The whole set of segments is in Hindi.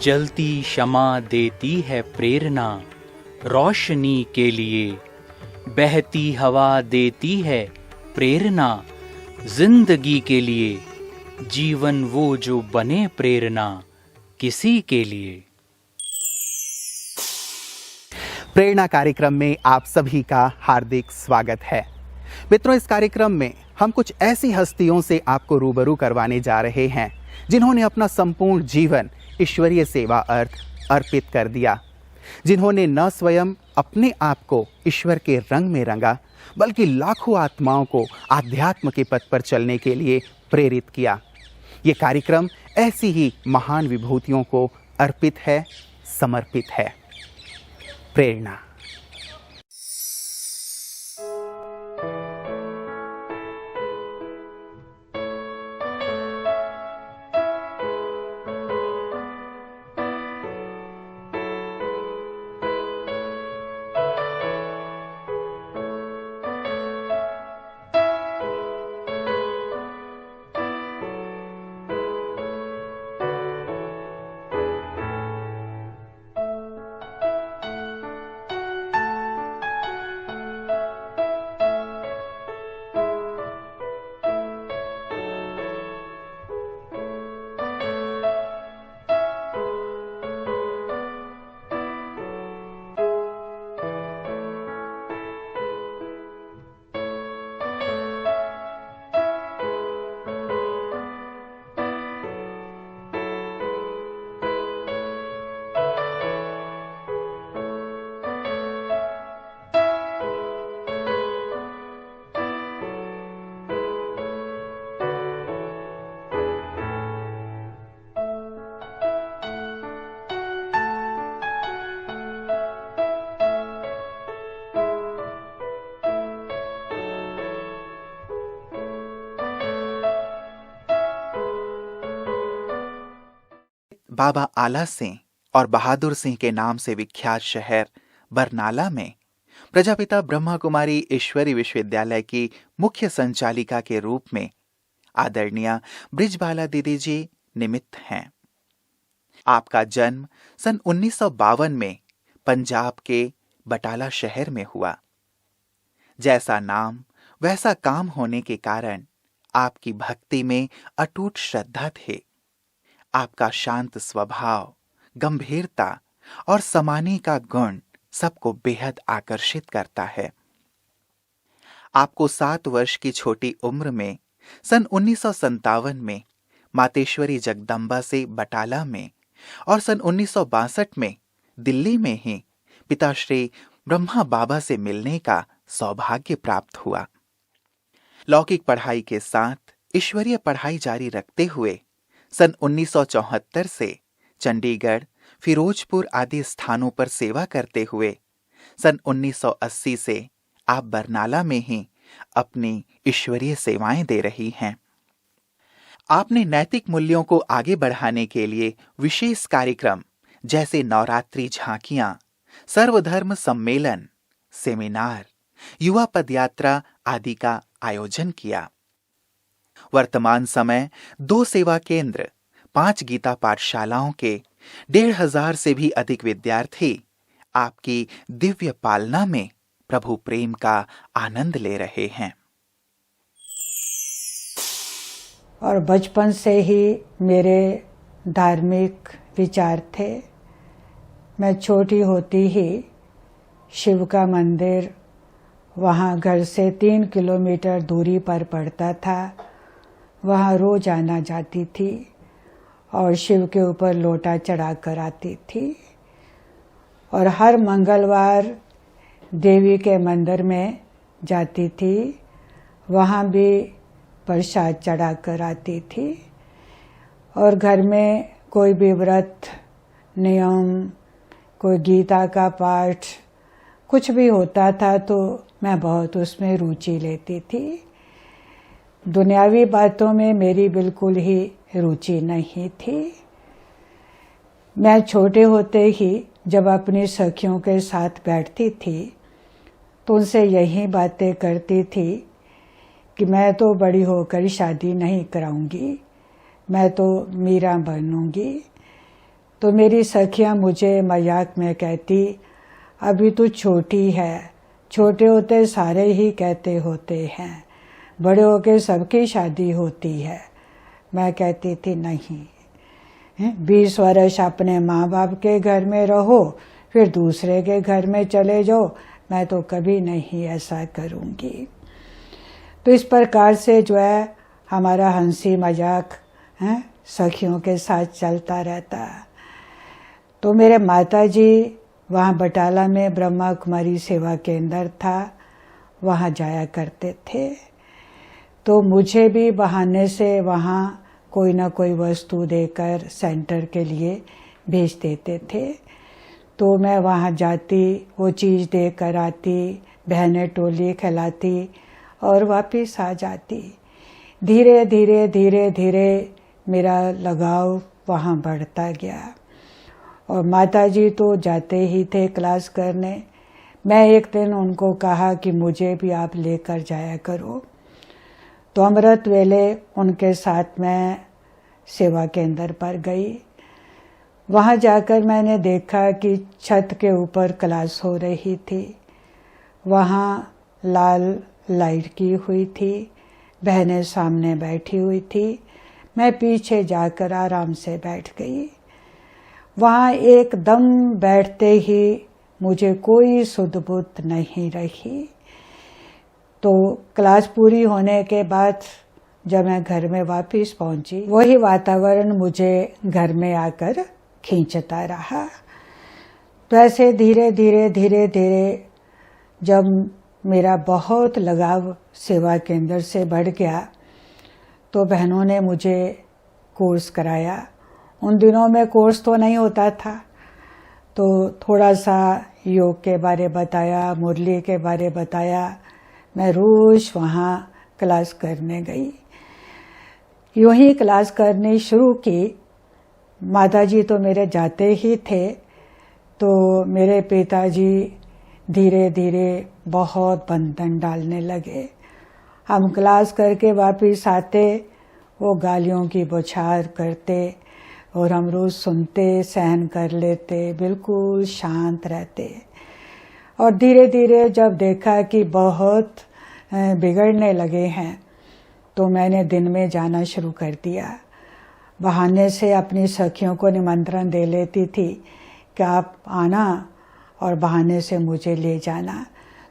जलती क्षमा देती है प्रेरणा रोशनी के लिए, बहती हवा देती है प्रेरणा जिंदगी के लिए, जीवन वो जो बने प्रेरणा किसी के लिए। प्रेरणा कार्यक्रम में आप सभी का हार्दिक स्वागत है। मित्रों, इस कार्यक्रम में हम कुछ ऐसी हस्तियों से आपको रूबरू करवाने जा रहे हैं जिन्होंने अपना संपूर्ण जीवन ईश्वरीय सेवा अर्थ अर्पित कर दिया, जिन्होंने न स्वयं अपने आप को ईश्वर के रंग में रंगा, बल्कि लाखों आत्माओं को आध्यात्म के पथ पर चलने के लिए प्रेरित किया। ये कार्यक्रम ऐसी ही महान विभूतियों को अर्पित है, समर्पित है। प्रेरणा। बाबा आला सिंह और बहादुर सिंह के नाम से विख्यात शहर बरनाला में प्रजापिता ब्रह्मा कुमारी ईश्वरी विश्वविद्यालय की मुख्य संचालिका के रूप में आदरणीय ब्रिजबाला दीदी जी निमित्त हैं। आपका जन्म सन 1952 में पंजाब के बटाला शहर में हुआ। जैसा नाम वैसा काम होने के कारण आपकी भक्ति में अटूट श्रद्धा थे। आपका शांत स्वभाव, गंभीरता और समानी का गुण सबको बेहद आकर्षित करता है। आपको 7 वर्ष की छोटी उम्र में सन 1957 में मातेश्वरी जगदम्बा से बटाला में और सन 1962 में दिल्ली में ही पिता श्री ब्रह्मा बाबा से मिलने का सौभाग्य प्राप्त हुआ। लौकिक पढ़ाई के साथ ईश्वरीय पढ़ाई जारी रखते हुए सन 1974 से चंडीगढ़, फिरोजपुर आदि स्थानों पर सेवा करते हुए सन 1980 से आप बरनाला में ही अपनी ईश्वरीय सेवाएं दे रही हैं। आपने नैतिक मूल्यों को आगे बढ़ाने के लिए विशेष कार्यक्रम जैसे नवरात्रि झांकियां, सर्वधर्म सम्मेलन, सेमिनार, युवा पदयात्रा आदि का आयोजन किया। वर्तमान समय 2 सेवा केंद्र, 5 गीता पाठशालाओं के 1,500 से भी अधिक विद्यार्थी आपकी दिव्य पालना में प्रभु प्रेम का आनंद ले रहे हैं। और बचपन से ही मेरे धार्मिक विचार थे। मैं छोटी होती ही शिव का मंदिर वहाँ घर से 3 किलोमीटर दूरी पर पड़ता था, वहाँ रोज आना जाती थी और शिव के ऊपर लोटा चढ़ा कर आती थी। और हर मंगलवार देवी के मंदिर में जाती थी, वहाँ भी प्रसाद चढ़ा कर आती थी। और घर में कोई भी व्रत, नियम, कोई गीता का पाठ कुछ भी होता था तो मैं बहुत उसमें रुचि लेती थी। दुनियावी बातों में मेरी बिल्कुल ही रुचि नहीं थी। मैं छोटे होते ही जब अपनी सखियों के साथ बैठती थी तो उनसे यही बातें करती थी कि मैं तो बड़ी होकर शादी नहीं कराऊंगी, मैं तो मीरा बनूंगी। तो मेरी सखियां मुझे मजाक में कहती, अभी तू छोटी है, छोटे होते सारे ही कहते होते हैं, बड़े होके सबकी शादी होती है। मैं कहती थी नहीं, 20 वर्ष अपने माँ बाप के घर में रहो, फिर दूसरे के घर में चले जाओ, मैं तो कभी नहीं ऐसा करूँगी। तो इस प्रकार से जो है हमारा हंसी मजाक सखियों के साथ चलता रहता। तो मेरे माताजी वहाँ बटाला में ब्रह्मा कुमारी सेवा केंद्र था, वहाँ जाया करते थे। तो मुझे भी बहाने से वहाँ कोई ना कोई वस्तु देकर सेंटर के लिए भेज देते थे। तो मैं वहाँ जाती, वो चीज़ देकर आती, बहनें टोली खिलाती और वापस आ जाती। धीरे धीरे धीरे धीरे मेरा लगाव वहाँ बढ़ता गया। और माताजी तो जाते ही थे क्लास करने। मैं एक दिन उनको कहा कि मुझे भी आप लेकर जाया करो। तो अमृत वेले उनके साथ मैं सेवा केंद्र पर गई। वहाँ जाकर मैंने देखा कि छत के ऊपर क्लास हो रही थी। वहाँ लाल लाइट की हुई थी, बहनें सामने बैठी हुई थी। मैं पीछे जाकर आराम से बैठ गई। वहाँ एकदम बैठते ही मुझे कोई सुध बुध नहीं रही। तो क्लास पूरी होने के बाद जब मैं घर में वापस पहुंची, वही वातावरण मुझे घर में आकर खींचता रहा। तो ऐसे धीरे धीरे धीरे धीरे जब मेरा बहुत लगाव सेवा केंद्र से बढ़ गया, तो बहनों ने मुझे कोर्स कराया। उन दिनों में कोर्स तो नहीं होता था, तो थोड़ा सा योग के बारे बताया, मुरली के बारे बताया। मैं रोज वहाँ क्लास करने गई। यूं ही क्लास करनी शुरू की। माताजी तो मेरे जाते ही थे, तो मेरे पिताजी धीरे धीरे बहुत बंधन डालने लगे। हम क्लास करके वापस आते, वो गालियों की बौछार करते और हम रोज सुनते, सहन कर लेते, बिल्कुल शांत रहते। और धीरे धीरे जब देखा कि बहुत बिगड़ने लगे हैं, तो मैंने दिन में जाना शुरू कर दिया। बहाने से अपनी सखियों को निमंत्रण दे लेती थी कि आप आना और बहाने से मुझे ले जाना।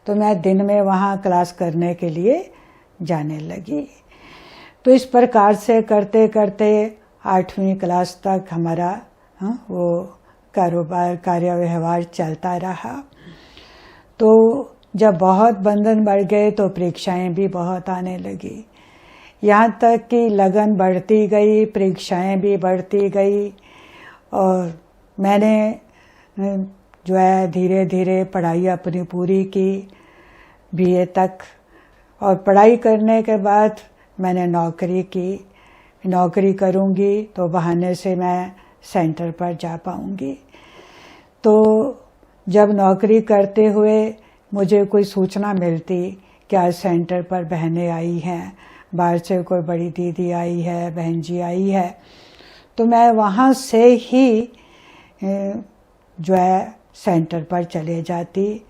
तो मैं दिन में वहाँ क्लास करने के लिए जाने लगी। तो इस प्रकार से करते करते 8वीं क्लास तक हमारा वो कारोबार कार्य व्यवहार चलता रहा। तो जब बहुत बंधन बढ़ गए तो परीक्षाएं भी बहुत आने लगी। यहाँ तक कि लगन बढ़ती गई, परीक्षाएं भी बढ़ती गई। और मैंने जो है धीरे धीरे पढ़ाई अपनी पूरी की, BA तक। और पढ़ाई करने के बाद मैंने नौकरी की। नौकरी करूँगी तो बहाने से मैं सेंटर पर जा पाऊँगी। तो जब नौकरी करते हुए मुझे कोई सूचना मिलती कि आज सेंटर पर बहनें आई हैं, बाहर से कोई बड़ी दीदी आई है, बहन जी आई है, तो मैं वहाँ से ही जो है सेंटर पर चले जाती।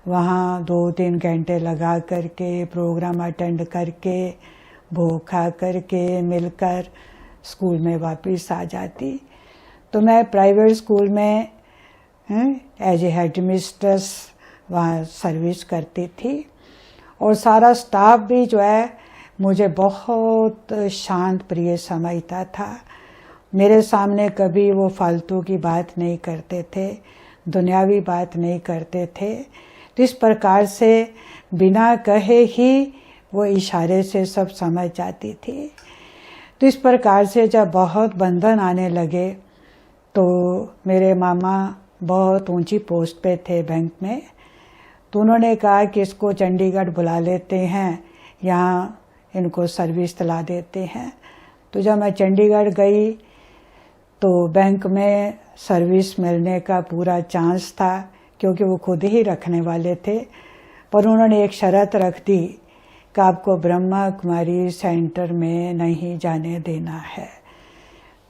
वहाँ 2-3 घंटे लगा करके प्रोग्राम अटेंड करके, भोग खा करके, मिलकर स्कूल में वापस आ जाती। तो मैं प्राइवेट स्कूल में एज ए हेडमिस्ट्रेस वहाँ सर्विस करती थी। और सारा स्टाफ भी जो है मुझे बहुत शांत प्रिय समझता था। मेरे सामने कभी वो फालतू की बात नहीं करते थे, दुनियावी बात नहीं करते थे। तो इस प्रकार से बिना कहे ही वो इशारे से सब समझ जाती थी। तो इस प्रकार से जब बहुत बंधन आने लगे, तो मेरे मामा बहुत ऊंची पोस्ट पे थे बैंक में। तो उन्होंने कहा कि इसको चंडीगढ़ बुला लेते हैं, यहाँ इनको सर्विस दिला देते हैं। तो जब मैं चंडीगढ़ गई तो बैंक में सर्विस मिलने का पूरा चांस था, क्योंकि वो खुद ही रखने वाले थे। पर उन्होंने एक शर्त रख दी कि आपको ब्रह्मा कुमारी सेंटर में नहीं जाने देना है।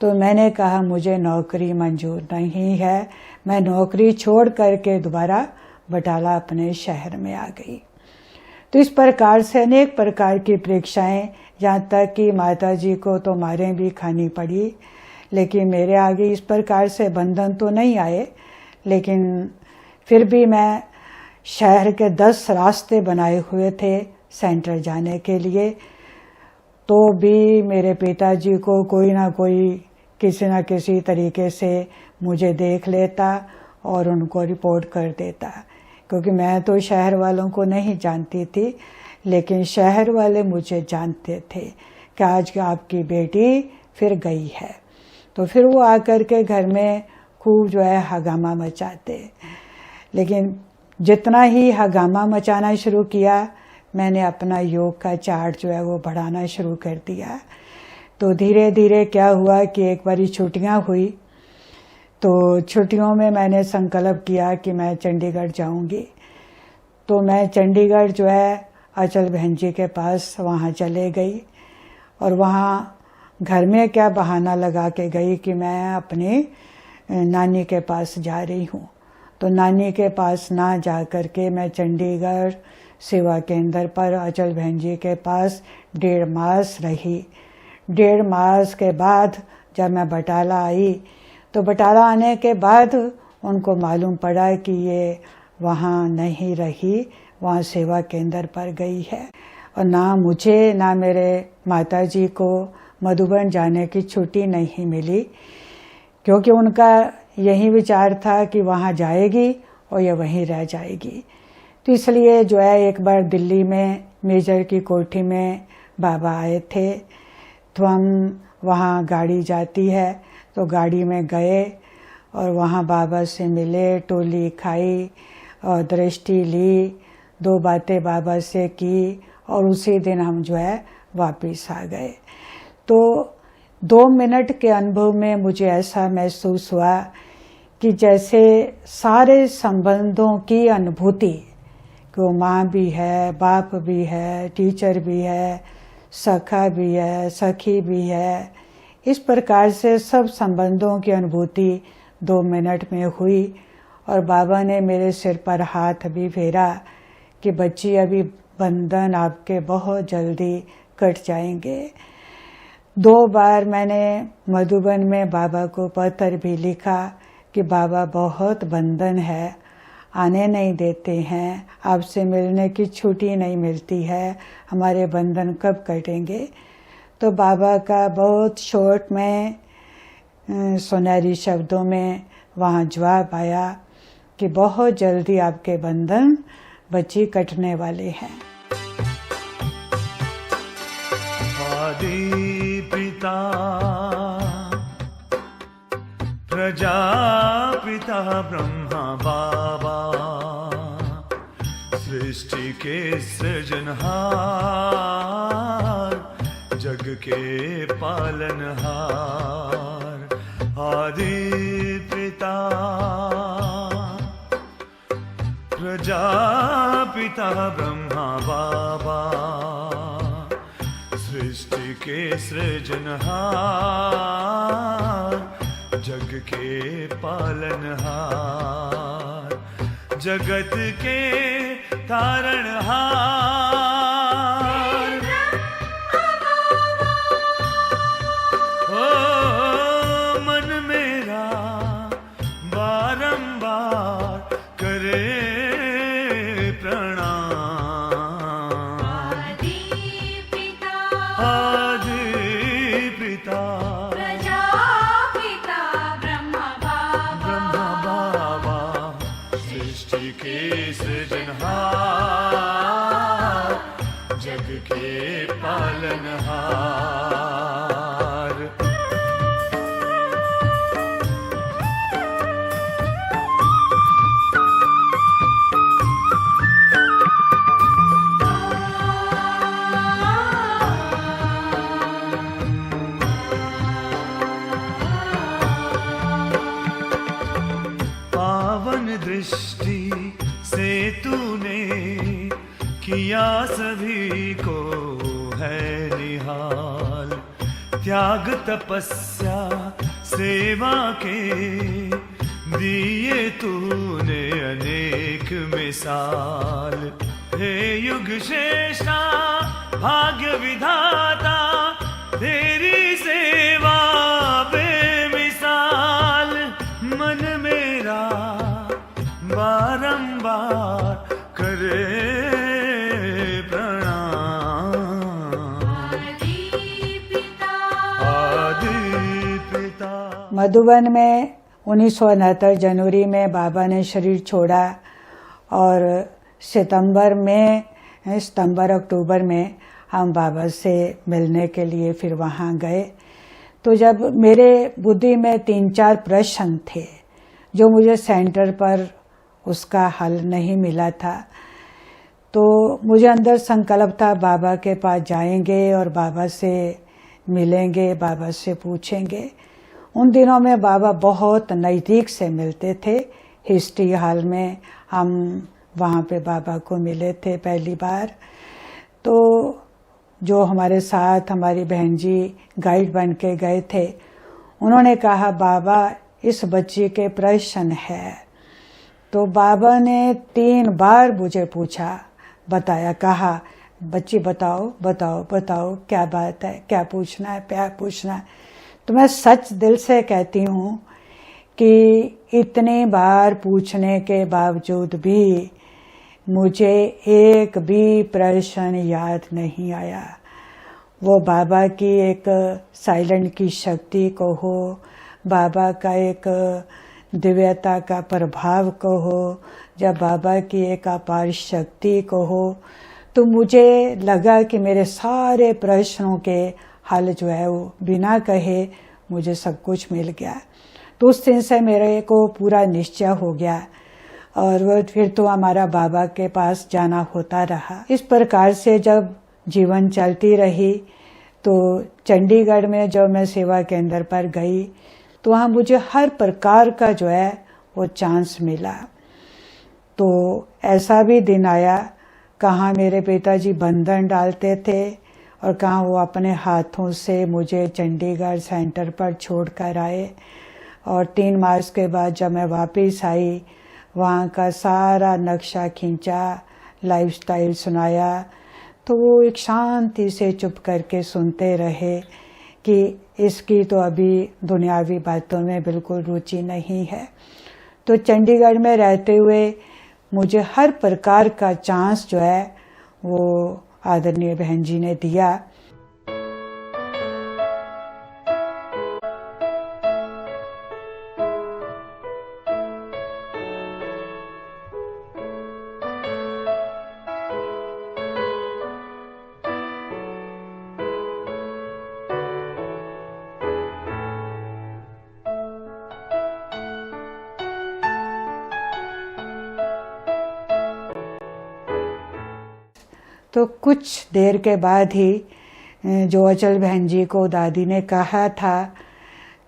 तो मैंने कहा मुझे नौकरी मंजूर नहीं है। मैं नौकरी छोड़ करके दोबारा बटाला अपने शहर में आ गई। तो इस प्रकार से अनेक प्रकार की परीक्षाएं, यहाँ तक कि माता जी को तो मारें भी खानी पड़ी, लेकिन मेरे आगे इस प्रकार से बंधन तो नहीं आए। लेकिन फिर भी मैं शहर के 10 रास्ते बनाए हुए थे सेंटर जाने के लिए, तो भी मेरे पिताजी को कोई ना कोई किसी न किसी तरीके से मुझे देख लेता और उनको रिपोर्ट कर देता, क्योंकि मैं तो शहर वालों को नहीं जानती थी, लेकिन शहर वाले मुझे जानते थे कि आज आपकी बेटी फिर गई है। तो फिर वो आकर के घर में खूब जो है हंगामा मचाते। लेकिन जितना ही हंगामा मचाना शुरू किया, मैंने अपना योग का चार्ट जो है वो बढ़ाना शुरू कर दिया। तो धीरे धीरे क्या हुआ कि एक बारी छुट्टियां हुई, तो छुट्टियों में मैंने संकल्प किया कि मैं चंडीगढ़ जाऊंगी। तो मैं चंडीगढ़ जो है अचल बहन जी के पास वहाँ चले गई, और वहाँ घर में क्या बहाना लगा के गई कि मैं अपनी नानी के पास जा रही हूँ। तो नानी के पास ना जा कर के मैं चंडीगढ़ सेवा केंद्र पर अचल बहन जी के पास 1.5 मास रही। 1.5 मास के बाद जब मैं बटाला आई, तो बटाला आने के बाद उनको मालूम पड़ा कि ये वहाँ नहीं रही, वहाँ सेवा केंद्र पर गई है। और ना मुझे ना मेरे माताजी को मधुबन जाने की छुट्टी नहीं मिली, क्योंकि उनका यही विचार था कि वहाँ जाएगी और ये वहीं रह जाएगी। तो इसलिए जो है एक बार दिल्ली में मेजर की कोठी में बाबा आए थे, तो हम वहाँ गाड़ी जाती है तो गाड़ी में गए और वहाँ बाबा से मिले, टोली खाई और दृष्टि ली, 2 बातें बाबा से की, और उसी दिन हम जो है वापिस आ गए। तो 2 मिनट के अनुभव में मुझे ऐसा महसूस हुआ कि जैसे सारे संबंधों की अनुभूति, कि वो माँ भी है, बाप भी है, टीचर भी है, सखा भी है, सखी भी है, इस प्रकार से सब संबंधों की अनुभूति 2 मिनट में हुई। और बाबा ने मेरे सिर पर हाथ भी फेरा कि बच्ची अभी बंधन आपके बहुत जल्दी कट जाएंगे। 2 बार मैंने मधुबन में बाबा को पत्र भी लिखा कि बाबा बहुत बंधन है, आने नहीं देते हैं, आपसे मिलने की छुट्टी नहीं मिलती है, हमारे बंधन कब कटेंगे। तो बाबा का बहुत शॉर्ट में सुनहरी शब्दों में वहाँ जवाब आया कि बहुत जल्दी आपके बंधन बच्ची कटने वाले हैं। आदि पिता प्रजापिता ब्रह्मा बाबा, सृष्टि के सृजनहार, जग के पालनहार। आदि पिता प्रजापिता ब्रह्मा बाबा, सृष्टि के सृजनहार, जग के पालनहार, जगत के तारणहार। ओ मन मेरा बारंबार करे जग के पालनहार। पावन दृष्टि से तूने किया सभी को है निहाल, त्याग तपस्या सेवा के दिए तूने अनेक मिसाल। हे युग श्रेष्ठा भाग्य विधाता, तेरी सेवा बेमिसाल। मन मेरा बारंबार करे प्रणाम। आदि पिता। मधुबन में 1969 जनवरी में बाबा ने शरीर छोड़ा और सितंबर अक्टूबर में हम बाबा से मिलने के लिए फिर वहाँ गए। तो जब मेरे बुद्धि में 3-4 प्रश्न थे जो मुझे सेंटर पर उसका हल नहीं मिला था, तो मुझे अंदर संकल्प था बाबा के पास जाएंगे और बाबा से मिलेंगे, बाबा से पूछेंगे। उन दिनों में बाबा बहुत नज़दीक से मिलते थे। हिस्ट्री हॉल में हम वहाँ पे बाबा को मिले थे पहली बार। तो जो हमारे साथ हमारी बहन जी गाइड बन के गए थे, उन्होंने कहा बाबा इस बच्ची के प्रश्न है। तो बाबा ने 3 बार मुझे पूछा, बताया, कहा बच्ची बताओ बताओ बताओ क्या बात है, क्या पूछना है, क्या पूछना है। तो मैं सच दिल से कहती हूँ कि इतनी बार पूछने के बावजूद भी मुझे एक भी प्रश्न याद नहीं आया। वो बाबा की एक साइलेंट की शक्ति को हो, बाबा का एक दिव्यता का प्रभाव को हो, जब बाबा की एक अपार शक्ति को हो, तो मुझे लगा कि मेरे सारे प्रश्नों के हल जो है वो बिना कहे मुझे सब कुछ मिल गया। तो उस दिन से मेरे को पूरा निश्चय हो गया और वो फिर तो हमारा बाबा के पास जाना होता रहा। इस प्रकार से जब जीवन चलती रही, तो चंडीगढ़ में जब मैं सेवा केंद्र पर गई तो वहाँ मुझे हर प्रकार का जो है वो चांस मिला। तो ऐसा भी दिन आया, कहाँ मेरे पिताजी बंधन डालते थे और कहाँ वो अपने हाथों से मुझे चंडीगढ़ सेंटर पर छोड़ कर आए। और 3 मार्च के बाद जब मैं वापस आई, वहाँ का सारा नक्शा खींचा, लाइफस्टाइल सुनाया, तो वो एक शांति से चुप करके सुनते रहे कि इसकी तो अभी दुनियावी बातों में बिल्कुल रुचि नहीं है। तो चंडीगढ़ में रहते हुए मुझे हर प्रकार का चांस जो है वो आदरणीय बहन जी ने दिया। तो कुछ देर के बाद ही जो अचल बहन जी को दादी ने कहा था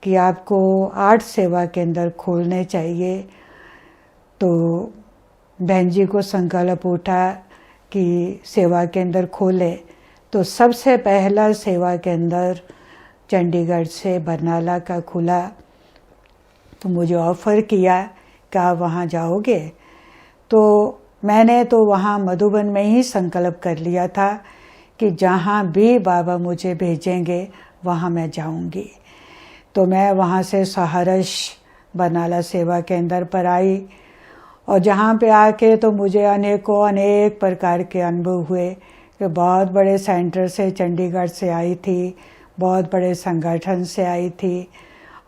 कि आपको 8 सेवा केंद्र खोलने चाहिए, तो बहन जी को संकल्प उठा कि सेवा केंद्र खोले। तो सबसे पहला सेवा केंद्र चंडीगढ़ से बरनाला का खुला। तो मुझे ऑफ़र किया कि आप वहाँ जाओगे। तो मैंने तो वहाँ मधुबन में ही संकल्प कर लिया था कि जहाँ भी बाबा मुझे भेजेंगे वहाँ मैं जाऊँगी। तो मैं वहाँ से सहर्ष बरनाला सेवा केंद्र पर आई और जहाँ पे आके तो मुझे अनेक प्रकार के अनुभव हुए कि बहुत बड़े सेंटर से चंडीगढ़ से आई थी, बहुत बड़े संगठन से आई थी,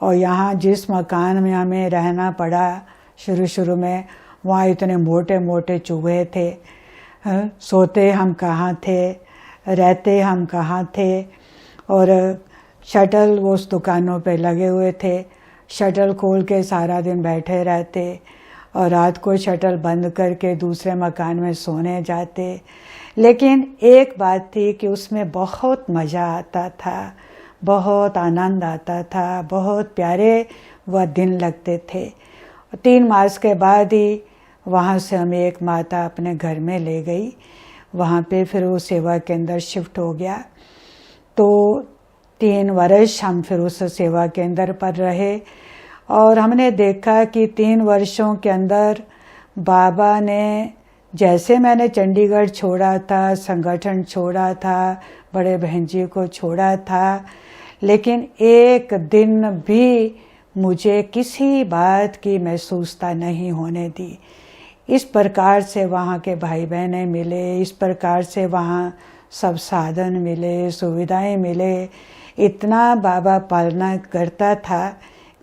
और यहाँ जिस मकान में हमें रहना पड़ा शुरू में, वहाँ इतने मोटे मोटे चूहे थे। सोते हम कहाँ थे, रहते हम कहाँ थे, और शटल उस दुकानों पे लगे हुए थे। शटल खोल के सारा दिन बैठे रहते और रात को शटल बंद करके दूसरे मकान में सोने जाते। लेकिन एक बात थी कि उसमें बहुत मज़ा आता था, बहुत आनंद आता था, बहुत प्यारे वह दिन लगते थे। 3 मार्च के बाद ही वहाँ से हमें एक माता अपने घर में ले गई। वहाँ पे फिर वो सेवा केंद्र शिफ्ट हो गया। तो 3 वर्ष हम फिर उस सेवा केंद्र पर रहे और हमने देखा कि 3 वर्षों के अंदर बाबा ने, जैसे मैंने चंडीगढ़ छोड़ा था, संगठन छोड़ा था, बड़े बहन जी को छोड़ा था, लेकिन एक दिन भी मुझे किसी बात की महसूसता नहीं होने दी। इस प्रकार से वहाँ के भाई बहनें मिले, इस प्रकार से वहाँ सब साधन मिले, सुविधाएं मिले, इतना बाबा पालना करता था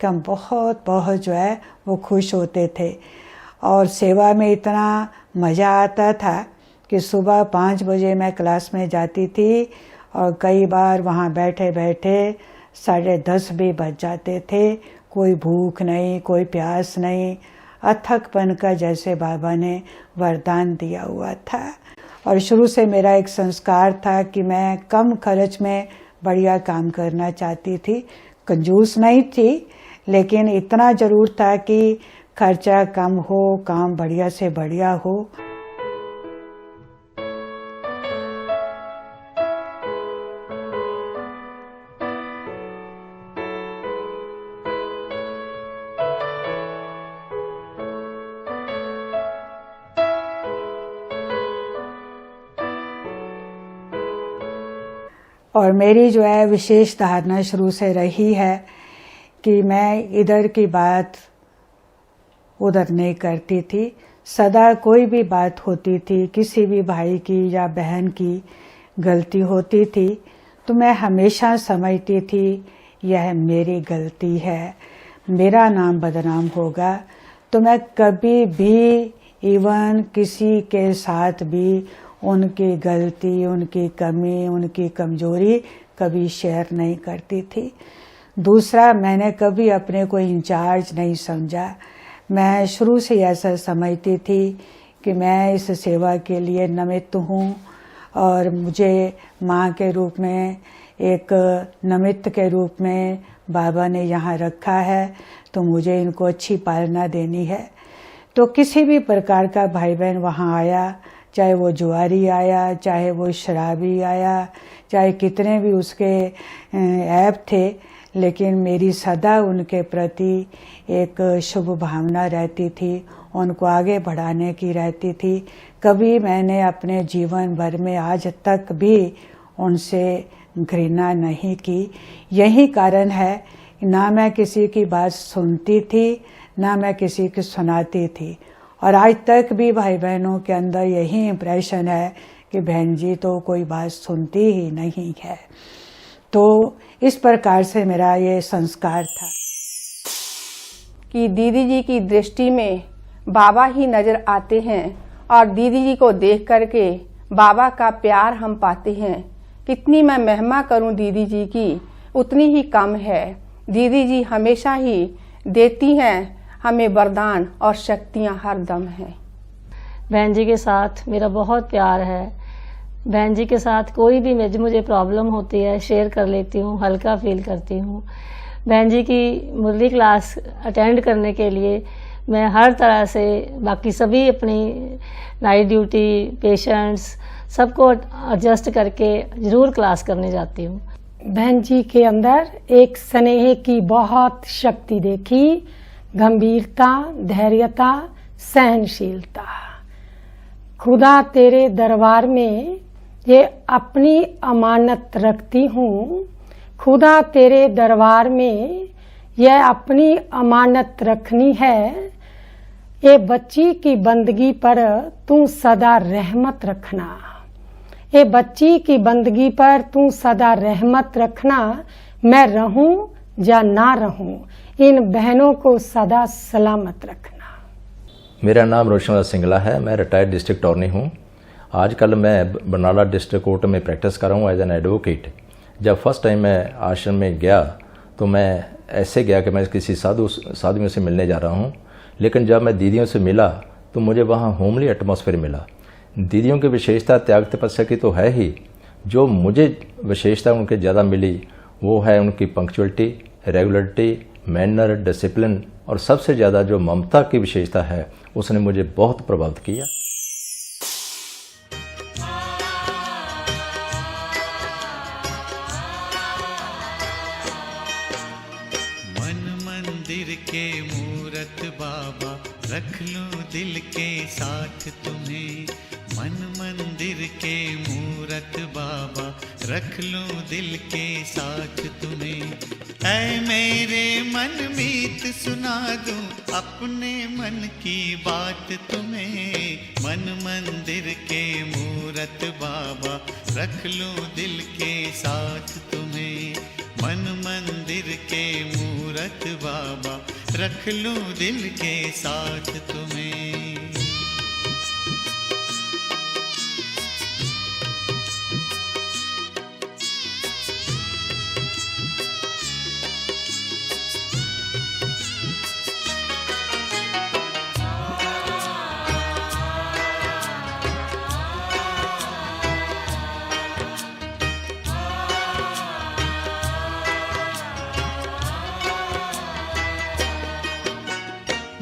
कि हम बहुत बहुत जो है वो खुश होते थे। और सेवा में इतना मज़ा आता था कि सुबह 5 बजे मैं क्लास में जाती थी और कई बार वहाँ बैठे बैठे 10:30 भी बज जाते थे। कोई भूख नहीं, कोई प्यास नहीं, अथकपन का जैसे बाबा ने वरदान दिया हुआ था। और शुरू से मेरा एक संस्कार था कि मैं कम खर्च में बढ़िया काम करना चाहती थी। कंजूस नहीं थी, लेकिन इतना जरूर था कि खर्चा कम हो, काम बढ़िया से बढ़िया हो। और मेरी जो है विशेष धारणा शुरू से रही है कि मैं इधर की बात उधर नहीं करती थी। सदा कोई भी बात होती थी, किसी भी भाई की या बहन की गलती होती थी, तो मैं हमेशा समझती थी यह मेरी गलती है, मेरा नाम बदनाम होगा। तो मैं कभी भी इवन किसी के साथ भी उनकी गलती, उनकी कमी, उनकी कमजोरी कभी शेयर नहीं करती थी। दूसरा, मैंने कभी अपने को इंचार्ज नहीं समझा। मैं शुरू से ऐसा समझती थी कि मैं इस सेवा के लिए निमित्त हूँ और मुझे माँ के रूप में, एक निमित्त के रूप में बाबा ने यहाँ रखा है, तो मुझे इनको अच्छी पालना देनी है। तो किसी भी प्रकार का भाई बहन वहाँ आया, चाहे वो जुआरी आया, चाहे वो शराबी आया, चाहे कितने भी उसके ऐप थे, लेकिन मेरी सदा उनके प्रति एक शुभ भावना रहती थी, उनको आगे बढ़ाने की रहती थी। कभी मैंने अपने जीवन भर में आज तक भी उनसे घृणा नहीं की। यही कारण है, ना मैं किसी की बात सुनती थी, ना मैं किसी की सुनाती थी। और आज तक भी भाई बहनों के अंदर यही इम्प्रेशन है कि बहन जी तो कोई बात सुनती ही नहीं है। तो इस प्रकार से मेरा ये संस्कार था कि दीदी जी की दृष्टि में बाबा ही नजर आते हैं और दीदी जी को देख करके बाबा का प्यार हम पाते हैं। कितनी मैं महिमा करूं दीदी जी की, उतनी ही कम है। दीदी जी हमेशा ही देती हैं हमें वरदान और शक्तियां हर दम हैं। बहन जी के साथ मेरा बहुत प्यार है। बहन जी के साथ कोई भी मुझे प्रॉब्लम होती है शेयर कर लेती हूँ, हल्का फील करती हूँ। बहन जी की मुरली क्लास अटेंड करने के लिए मैं हर तरह से बाकी सभी अपनी नाइट ड्यूटी, पेशेंट्स सबको एडजस्ट करके ज़रूर क्लास करने जाती हूँ। बहन जी के अंदर एक स्नेह की बहुत शक्ति देखी, गंभीरता, धैर्यता, सहनशीलता। खुदा तेरे दरबार में ये अपनी अमानत रखती हूँ, खुदा तेरे दरबार में यह अपनी अमानत रखनी है। ये बच्ची की बंदगी पर तू सदा रहमत रखना, ये बच्ची की बंदगी पर तू सदा रहमत रखना। मैं रहूं या ना रहूं, इन बहनों को सदा सलामत रखना। मेरा नाम रोशनलाल सिंगला है। मैं रिटायर्ड डिस्ट्रिक्ट अटॉर्नी हूँ। आजकल मैं बरनाला डिस्ट्रिक्ट कोर्ट में प्रैक्टिस कर रहा हूँ एज एन एडवोकेट। जब फर्स्ट टाइम मैं आश्रम में गया तो मैं ऐसे गया कि मैं किसी साधुओं से मिलने जा रहा हूँ, लेकिन जब मैं दीदियों से मिला तो मुझे वहाँ होमली एटमॉस्फेयर मिला। दीदियों की विशेषता त्याग तपस्या की तो है ही, जो मुझे विशेषता उनके ज़्यादा मिली वो है उनकी पंक्चुअलिटी, रेगुलरिटी, मैनर, डिसिप्लिन और सबसे ज़्यादा जो ममता की विशेषता है उसने मुझे बहुत प्रभावित किया। के मूरत बाबा, रख लूं दिल के साथ तुम्हें। मन मंदिर के मूरत बाबा, रख लूं दिल के साथ तुम्हें। ऐ मेरे मन मीत सुना दूं अपने मन की बात तुम्हें। मन मंदिर के मूरत बाबा, रख लूं दिल के साथ तुम्हें। मन मंदिर के मूरत बाबा, रख लूं दिल के साथ तुम्हें।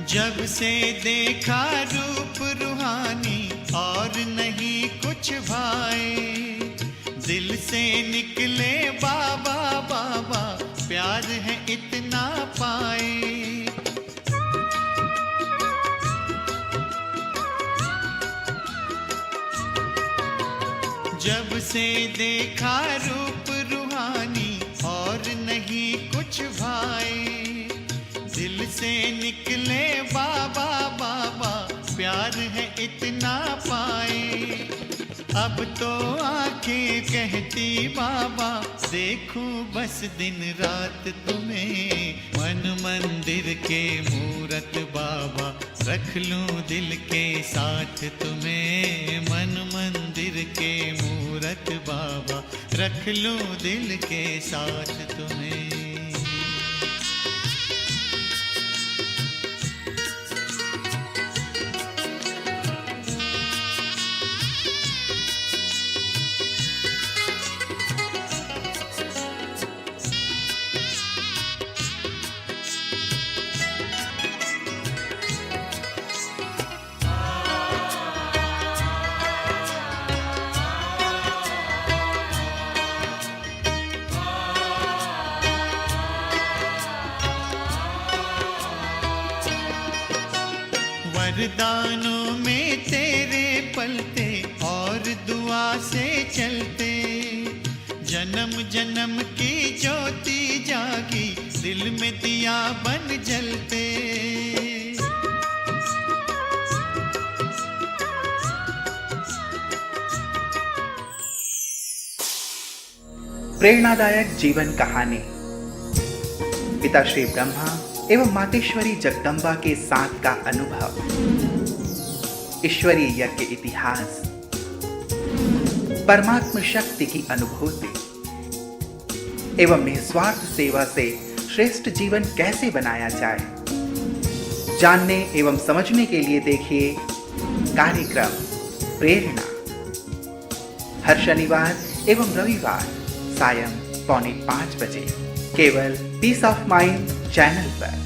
जब से देखा रूप रूहानी और नहीं कुछ भाए, दिल से निकले बाबा बाबा, प्यार है इतना पाए। जब से देखा रूप रूहानी और नहीं कुछ भाए, दिल से निकले बाबा बाबा, प्यार है इतना पाए। अब तो आंखें कहती बाबा, देखूं बस दिन रात तुम्हें। मन मंदिर के मूरत बाबा, रख लूं दिल के साथ तुम्हें। मन मंदिर के मूरत बाबा, रख लूं दिल के साथ तुम्हें। वरदानों में तेरे पलते और दुआ से चलते, जन्म जन्म की ज्योति जागी, दिल में दिया बन जलते। प्रेरणादायक जीवन कहानी पिता श्री ब्रह्मा एवं मातेश्वरी जगदम्बा के साथ का अनुभव, ईश्वरीय यज्ञ इतिहास, परमात्म शक्ति की अनुभूति एवं निस्वार्थ सेवा से श्रेष्ठ जीवन कैसे बनाया जाए, जानने एवं समझने के लिए देखिए कार्यक्रम प्रेरणा हर शनिवार एवं रविवार सायं 4:45 बजे केवल पीस ऑफ माइंड चैनल पर।